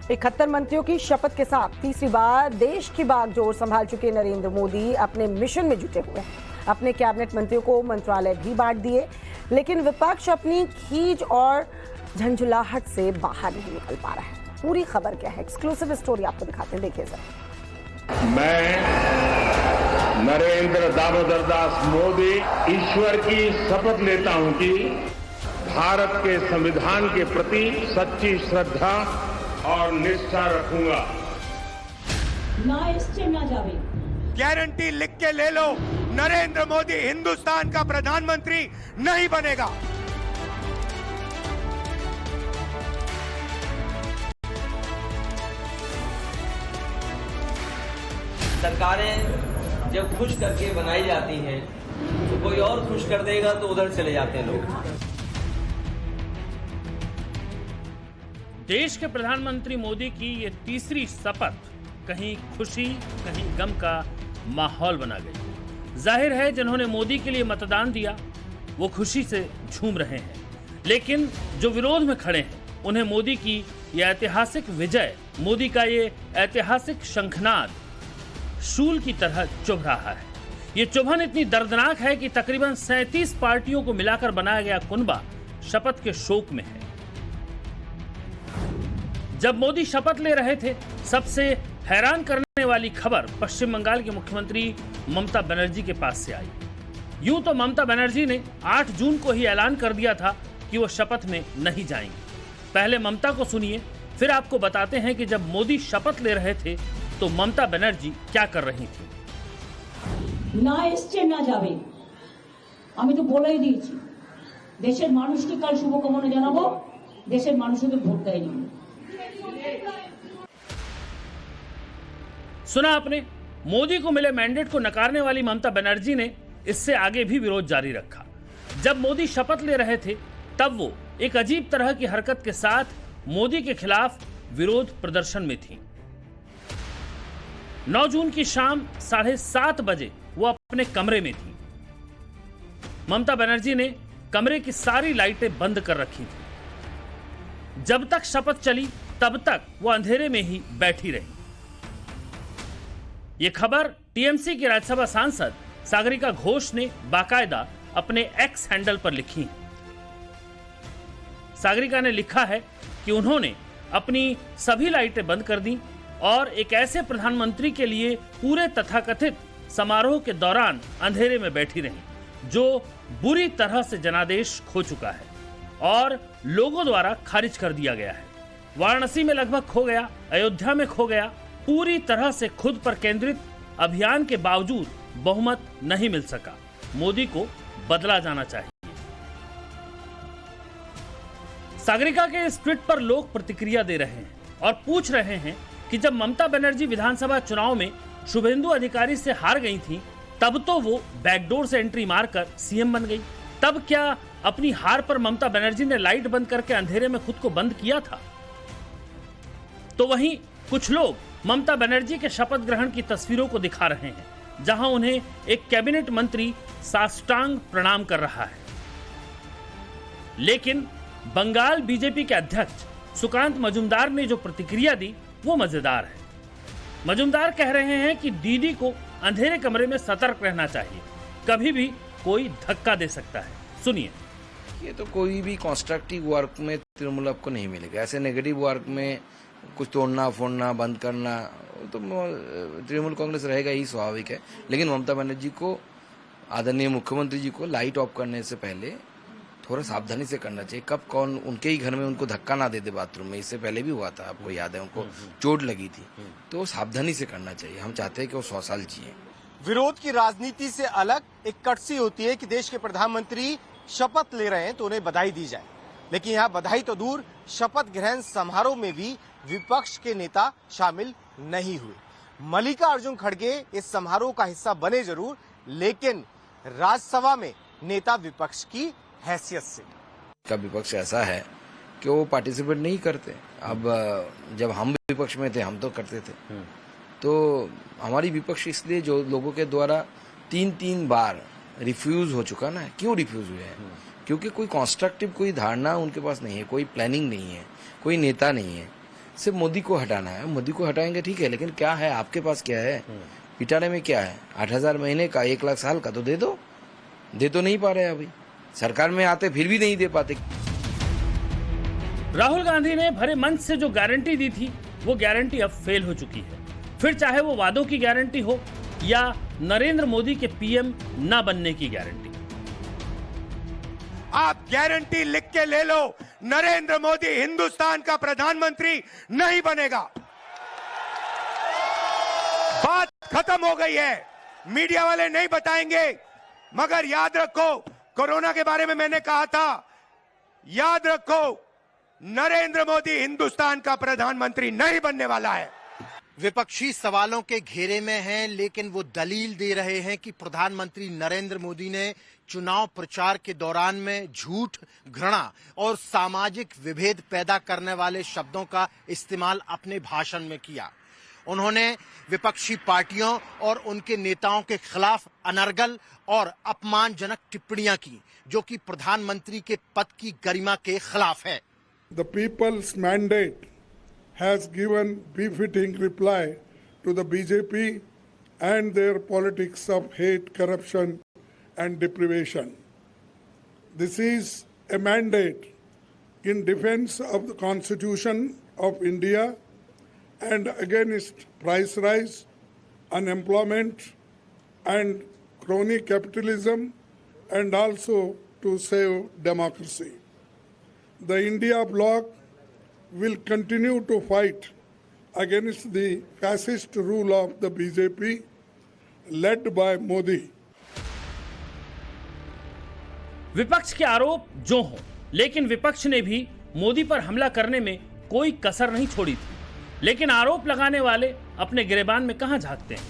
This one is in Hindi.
71 मंत्रियों की शपथ के साथ तीसरी बार देश की बागडोर संभाल चुके नरेंद्र मोदी अपने मिशन में जुटे हुए हैं। अपने कैबिनेट मंत्रियों को मंत्रालय भी बांट दिए, लेकिन विपक्ष अपनी खींच और झंझुलाहट से बाहर नहीं निकल पा रहा है। पूरी खबर क्या है, एक्सक्लूसिव स्टोरी आपको दिखाते हैं, देखिए जरा। मैं नरेंद्र दामोदर दास मोदी ईश्वर की शपथ लेता हूं कि भारत के संविधान के प्रति सच्ची श्रद्धा और निष्ठा रखूंगा। ना इससे ना जावे। गारंटी लिख के ले लो, नरेंद्र मोदी हिंदुस्तान का प्रधानमंत्री नहीं बनेगा। सरकारें जब खुश करके बनाई जाती हैं तो कोई और खुश कर देगा तो उधर चले जाते हैं लोग। देश के प्रधानमंत्री मोदी की ये तीसरी शपथ कहीं खुशी कहीं गम का माहौल बना गई। जाहिर है जिन्होंने मोदी के लिए मतदान दिया वो खुशी से झूम रहे हैं, लेकिन जो विरोध में खड़े हैं उन्हें मोदी की यह ऐतिहासिक विजय, मोदी का ये ऐतिहासिक शंखनाद शूल की तरह चुभ रहा है। ये चुभन इतनी दर्दनाक है कि तकरीबन 37 पार्टियों को मिलाकर बनाया गया कुनबा शपथ के शोक में है। जब मोदी शपथ ले रहे थे, सबसे हैरान करने वाली खबर पश्चिम बंगाल के मुख्यमंत्री ममता बनर्जी के पास से आई। यूं तो ममता बनर्जी ने 8 जून को ही ऐलान कर दिया था कि वो शपथ में नहीं जाएंगी। पहले ममता को सुनिए, फिर आपको बताते हैं कि जब मोदी शपथ ले रहे थे तो ममता बनर्जी क्या कर रही थी। না এসছে না যাবে, আমি তো বলেই দিয়েছি দেশের মানুষকে কাল শুভকামনা জানাবো, দেশের মানুষ ওদের ভোট দেয়নি। सुना आपने, मोदी को मिले मैंडेट को नकारने वाली ममता बनर्जी ने इससे आगे भी विरोध जारी रखा। जब मोदी शपथ ले रहे थे तब वो एक अजीब तरह की हरकत के साथ मोदी के खिलाफ विरोध प्रदर्शन में थी। 9 जून की शाम 7:30 बजे वो अपने कमरे में थी। ममता बनर्जी ने कमरे की सारी लाइटें बंद कर रखी थी। जब तक शपथ चली तब तक वो अंधेरे में ही बैठी रही। ये खबर टीएमसी के राज्यसभा सांसद सागरिका घोष ने बाकायदा अपने एक्स हैंडल पर लिखी है। सागरिका ने लिखा है कि उन्होंने अपनी सभी लाइटें बंद कर दी और एक ऐसे प्रधानमंत्री के लिए पूरे तथाकथित समारोह के दौरान अंधेरे में बैठी रही जो बुरी तरह से जनादेश खो चुका है और लोगों द्वारा खारिज कर दिया गया है। वाराणसी में लगभग खो गया, अयोध्या में खो गया। पूरी तरह से खुद पर केंद्रित अभियान के बावजूद बहुमत नहीं मिल सका। मोदी को बदला जाना चाहिए। सागरिका के इस ट्वीट पर लोग प्रतिक्रिया दे रहे हैं और पूछ रहे हैं कि जब ममता बनर्जी विधानसभा चुनाव में शुभेंदु अधिकारी से हार गई थी तब तो वो बैकडोर से एंट्री मारकर सीएम बन गई। तब क्या अपनी हार पर ममता बनर्जी ने लाइट बंद करके अंधेरे में खुद को बंद किया था? तो वहीं कुछ लोग ममता बनर्जी के शपथ ग्रहण की तस्वीरों को दिखा रहे हैं जहां उन्हें एक कैबिनेट मंत्री साष्टांग प्रणाम कर रहा है। लेकिन बंगाल बीजेपी के अध्यक्ष सुकांत मजूमदार ने जो प्रतिक्रिया दी वो मजेदार है। मजूमदार कह रहे हैं कि दीदी को अंधेरे कमरे में सतर्क रहना चाहिए, कभी भी कोई धक्का दे सकता है। सुनिए। ये तो कोई भी कंस्ट्रक्टिव वर्क में तृणमूल आपको नहीं मिलेगा। ऐसे नेगेटिव वर्क में कुछ तोड़ना फोड़ना बंद करना तो तृणमूल कांग्रेस रहेगा ही, स्वाभाविक है। लेकिन ममता बनर्जी को, आदरणीय मुख्यमंत्री जी को लाइट ऑफ करने से पहले थोड़ा सावधानी से करना चाहिए। कब कौन उनके ही घर में उनको धक्का ना दे दे बाथरूम में। इससे पहले भी हुआ था, आपको याद है, उनको चोट लगी थी। तो सावधानी से करना चाहिए। हम चाहते हैं कि वो 100 साल जिए। विरोध की राजनीति से अलग एक कटसी होती है कि देश के प्रधानमंत्री शपथ ले रहे हैं तो उन्हें बधाई दी जाए। लेकिन यहाँ बधाई तो दूर, शपथ ग्रहण समारोह में भी विपक्ष के नेता शामिल नहीं हुए। मल्लिकार्जुन खड़गे इस समारोह का हिस्सा बने जरूर, लेकिन राज्यसभा में नेता विपक्ष की हैसियत से का विपक्ष ऐसा है कि वो पार्टिसिपेट नहीं करते। अब जब हम विपक्ष में थे हम तो करते थे। तो हमारी विपक्ष इसलिए जो लोगों के द्वारा 3 बार रिफ्यूज हो चुका ना। क्यों रिफ्यूज हुए हैं? क्योंकि कोई कंस्ट्रक्टिव कोई धारणा उनके पास नहीं है, कोई प्लानिंग नहीं है, कोई नेता नहीं है। सिर्फ मोदी को हटाना है। मोदी को हटाएंगे ठीक है, लेकिन क्या है आपके पास, क्या है पिटाने में, क्या है? 8,000 महीने का, 1 लाख साल का तो दे दो। दे तो नहीं पा रहे अभी, सरकार में आते फिर भी नहीं दे पाते। राहुल गांधी ने भरे मंच से जो गारंटी दी थी वो गारंटी अब फेल हो चुकी है। फिर चाहे वो वादों की गारंटी हो या नरेंद्र मोदी के पीएम ना बनने की गारंटी। आप गारंटी लिख के ले लो, नरेंद्र मोदी हिंदुस्तान का प्रधानमंत्री नहीं बनेगा। बात खत्म हो गई है, मीडिया वाले नहीं बताएंगे, मगर याद रखो कोरोना के बारे में मैंने कहा था, याद रखो नरेंद्र मोदी हिंदुस्तान का प्रधानमंत्री नहीं बनने वाला है। विपक्षी सवालों के घेरे में हैं, लेकिन वो दलील दे रहे हैं कि प्रधानमंत्री नरेंद्र मोदी ने चुनाव प्रचार के दौरान में झूठ, घृणा और सामाजिक विभेद पैदा करने वाले शब्दों का इस्तेमाल अपने भाषण में किया। उन्होंने विपक्षी पार्टियों और उनके नेताओं के खिलाफ अनर्गल और अपमानजनक टिप्पणियां की, जो कि प्रधानमंत्री के पद की गरिमा के खिलाफ है। The people's mandate has given befitting reply to the BJP and their politics of hate, corruption and deprivation. This is a mandate in defense of the Constitution of India and against price rise, unemployment and crony capitalism, and also to save democracy. The India bloc will continue to fight against the fascist rule of the BJP led by Modi. विपक्ष के आरोप जो हो, लेकिन विपक्ष ने भी मोदी पर हमला करने में कोई कसर नहीं छोड़ी थी। लेकिन आरोप लगाने वाले अपने गिरेबान में कहां झांकते हैं?